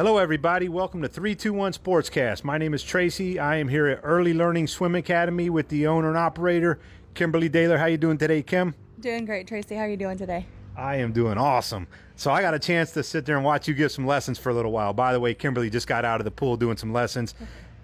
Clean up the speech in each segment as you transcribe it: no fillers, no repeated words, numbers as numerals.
Hello, everybody. Welcome to 321 SPORTSCAST. My name is Tracy. I am here at Early Learning Swim Academy with the owner and operator, Kimberly Dehler. How you doing today, Kim? Doing great, Tracy. How are you doing today? I am doing awesome. So I got a chance to sit there and watch you give some lessons for a little while. By the way, Kimberly just got out of the pool doing some lessons.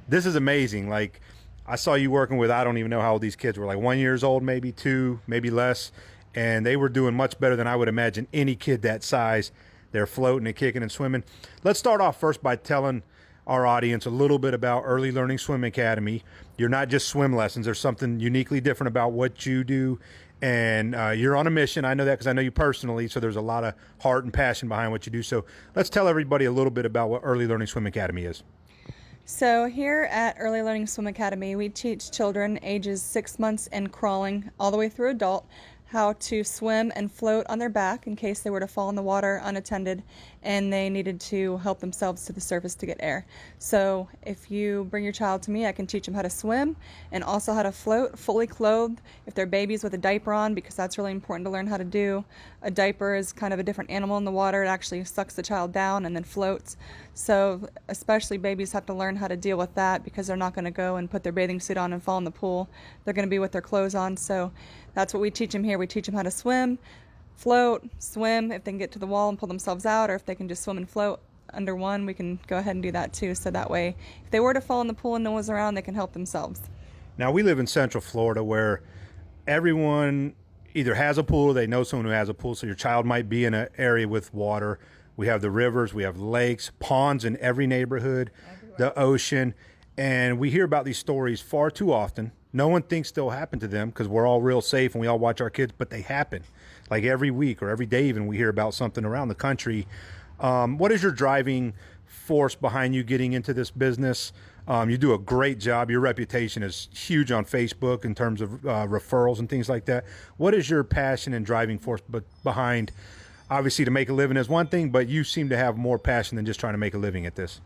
This is amazing. Like, I saw you working with, I don't even know how old these kids were, like 1 year old, maybe 2, maybe less. And they were doing much better than I would imagine any kid that size. They're floating and kicking and swimming. Let's start off first by telling our audience a little bit about Early Learning Swim Academy. You're not just swim lessons. There's something uniquely different about what you do. And you're on a mission. I know that because I know you personally. So there's a lot of heart and passion behind what you do. So let's tell everybody a little bit about what Early Learning Swim Academy is. So here at Early Learning Swim Academy, we teach children ages 6 months and crawling all the way through adult how to swim and float on their back in case they were to fall in the water unattended and they needed to help themselves to the surface to get air. So if you bring your child to me, I can teach them how to swim and also how to float fully clothed if they're babies with a diaper on, because that's really important to learn how to do. A diaper is kind of a different animal in the water. It actually sucks the child down and then floats. So especially babies have to learn how to deal with that because they're not going to go and put their bathing suit on and fall in the pool. They're going to be with their clothes on. So that's what we teach them here. We teach them how to swim, float, swim if they can get to the wall and pull themselves out, or if they can just swim and float under one, we can go ahead and do that too. So that way, if they were to fall in the pool and no one's around, they can help themselves. Now, we live in Central Florida where everyone either has a pool or they know someone who has a pool. So your child might be in an area with water. We have the rivers, we have lakes, ponds in every neighborhood, the ocean. And we hear about these stories far too often. No one thinks they'll happen to them because we're all real safe and we all watch our kids, but they happen. Like every week or every day even, we hear about something around the country. What is your driving force behind you getting into this business? You do a great job. Your reputation is huge on Facebook in terms of referrals and things like that. What is your passion and driving force behind, obviously to make a living is one thing, but you seem to have more passion than just trying to make a living at this?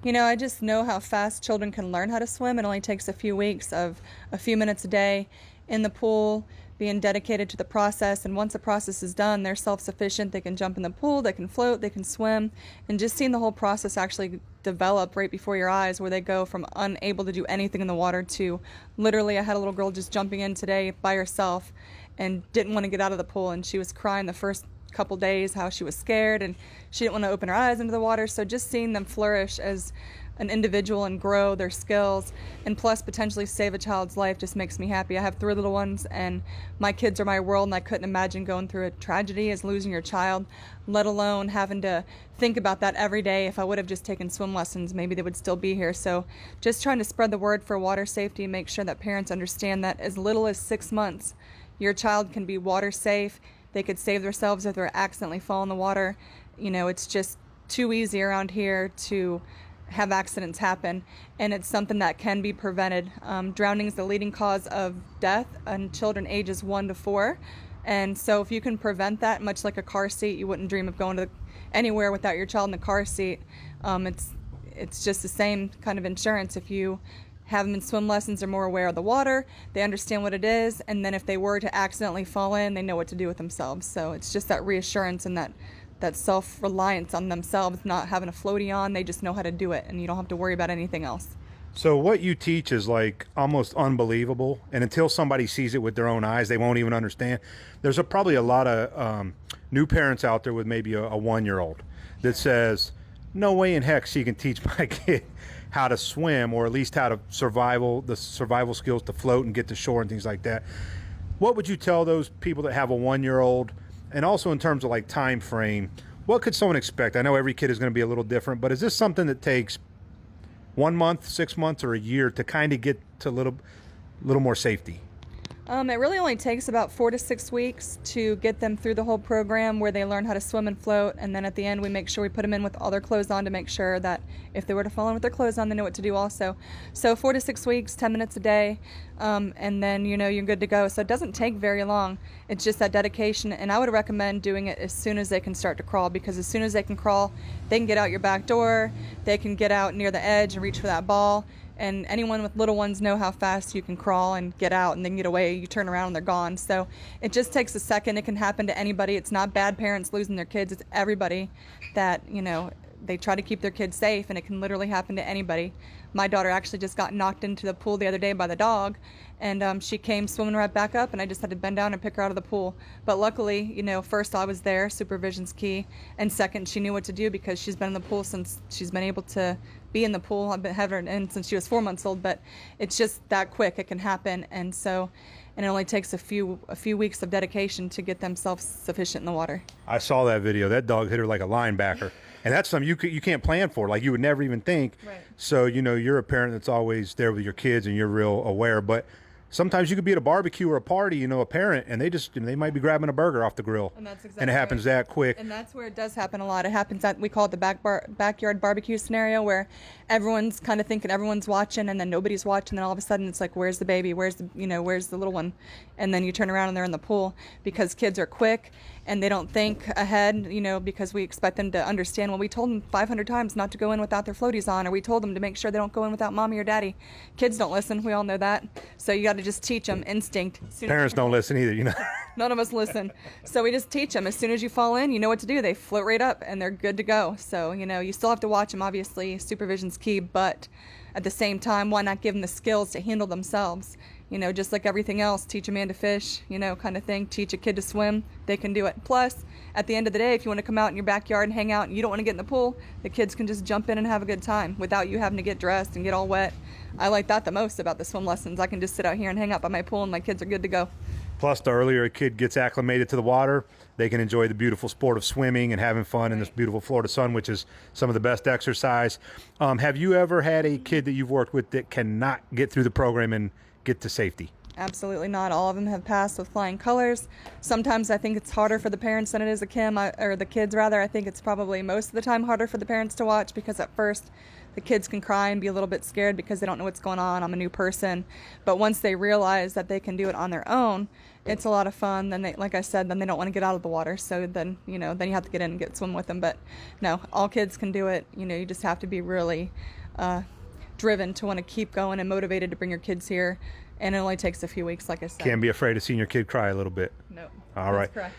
You know, I just know how fast children can learn how to swim. It only takes a few weeks of a few minutes a day in the pool, being dedicated to the process. And once the process is done, they're self-sufficient. They can jump in the pool, they can float, they can swim. And just seeing the whole process actually develop right before your eyes, where they go from unable to do anything in the water to literally, I had a little girl just jumping in today by herself and didn't want to get out of the pool. And she was crying the first couple days how she was scared and she didn't want to open her eyes into the water. So just seeing them flourish as an individual and grow their skills and plus potentially save a child's life just makes me happy. I have 3 little ones and my kids are my world, and I couldn't imagine going through a tragedy as losing your child, let alone having to think about that every day. If I would have just taken swim lessons, maybe they would still be here. So just trying to spread the word for water safety and make sure that parents understand that as little as 6 months your child can be water safe. They could save themselves if they accidentally fall in the water. You know, it's just too easy around here to have accidents happen, and it's something that can be prevented. Drowning is the leading cause of death in children ages 1 to 4. And so if you can prevent that, much like a car seat, you wouldn't dream of going to anywhere without your child in the car seat. It's just the same kind of insurance. If you have them in swim lessons, they're more aware of the water, they understand what it is, and then if they were to accidentally fall in, they know what to do with themselves. So it's just that reassurance and that self-reliance on themselves, not having a floaty on. They just know how to do it, and you don't have to worry about anything else. So what you teach is like almost unbelievable, and until somebody sees it with their own eyes, they won't even understand. There's probably a lot of new parents out there with maybe a 1-year-old that says, no way in heck she can teach my kid how to swim, or at least how to the survival skills to float and get to shore and things like that. What would you tell those people that have a 1-year-old? And also in terms of like time frame, what could someone expect? I know every kid is going to be a little different, but is this something that takes 1 month, 6 months, or a year to kind of get to a little more safety? It really only takes about 4 to 6 weeks to get them through the whole program where they learn how to swim and float, and then at the end we make sure we put them in with all their clothes on to make sure that if they were to fall in with their clothes on, they know what to do also. So 4 to 6 weeks, 10 minutes a day, and then you're good to go. So it doesn't take very long. It's just that dedication, and I would recommend doing it as soon as they can start to crawl, because as soon as they can crawl, they can get out your back door, they can get out near the edge and reach for that ball. And anyone with little ones know how fast you can crawl and get out and then get away. You turn around and they're gone. So it just takes a second. It can happen to anybody. It's not bad parents losing their kids. It's everybody that, they try to keep their kids safe, and it can literally happen to anybody. My daughter actually just got knocked into the pool the other day by the dog, and she came swimming right back up, and I just had to bend down and pick her out of the pool. But luckily, you know, first I was there, supervision's key, and second, she knew what to do because she's been in the pool since she's been able to be in the pool. I've been having her in since she was 4 months old, but it's just that quick. It can happen, and it only takes a few weeks of dedication to get them self-sufficient in the water. I saw that video. That dog hit her like a linebacker. And that's something you can't plan for. Like, you would never even think. Right. So, you know, you're a parent that's always there with your kids and you're real aware. But sometimes you could be at a barbecue or a party, you know, a parent, and they might be grabbing a burger off the grill. And that's exactly and it happens right. that quick. And that's where it does happen a lot. It happens at, we call it the backyard barbecue scenario, where everyone's kind of thinking everyone's watching, and then nobody's watching. Then all of a sudden it's like, where's the baby? Where's the little one? And then you turn around and they're in the pool, because kids are quick and they don't think ahead, you know, because we expect them to understand. Well, we told them 500 times not to go in without their floaties on, or we told them to make sure they don't go in without mommy or daddy. Kids don't listen. We all know that. So you got to just teach them instinct. Parents don't listen either, you know. None of us listen. So we just teach them. As soon as you fall in, you know what to do. They float right up and they're good to go. So, you know, you still have to watch them. Obviously, supervision's key, but at the same time, why not give them the skills to handle themselves? You know, just like everything else, teach a man to fish, you know, kind of thing. Teach a kid to swim, they can do it. Plus, at the end of the day, if you want to come out in your backyard and hang out and you don't want to get in the pool, the kids can just jump in and have a good time without you having to get dressed and get all wet. I like that the most about the swim lessons. I can just sit out here and hang out by my pool and my kids are good to go. Plus, the earlier a kid gets acclimated to the water, they can enjoy the beautiful sport of swimming and having fun in this beautiful Florida sun, which is some of the best exercise. Have you ever had a kid that you've worked with that cannot get through the program and get to safety? Absolutely not. All of them have passed with flying colors. Sometimes I think it's harder for the parents than it is the kids rather. I think it's probably most of the time harder for the parents to watch, because at first the kids can cry and be a little bit scared because they don't know what's going on. I'm a new person. But once they realize that they can do it on their own, it's a lot of fun. Then they, like I said, then they don't want to get out of the water. So then, you know, then you have to get in and get swim with them. But no, all kids can do it. You know, you just have to be really driven to want to keep going and motivated to bring your kids here. And it only takes a few weeks, like I said. Can't be afraid of seeing your kid cry a little bit. No. All right. Correct.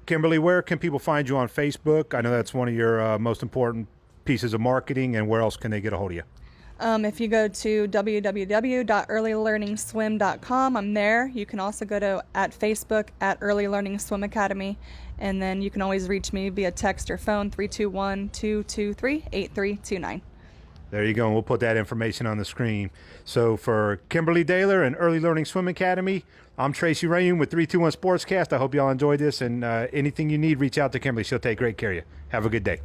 Kimberly, where can people find you on Facebook? I know that's one of your most important pieces of marketing, and where else can they get a hold of you? If you go to www.earlylearningswim.com, I'm there. You can also go to Facebook at Early Learning Swim Academy, and then you can always reach me via text or phone, 321-223-8329. There you go, and we'll put that information on the screen. So for Kimberly Dehler and Early Learning Swim Academy, I'm Tracy Rheaume with 321 SPORTSCAST. I hope y'all enjoyed this, and anything you need, reach out to Kimberly. She'll take great care of you. Have a good day.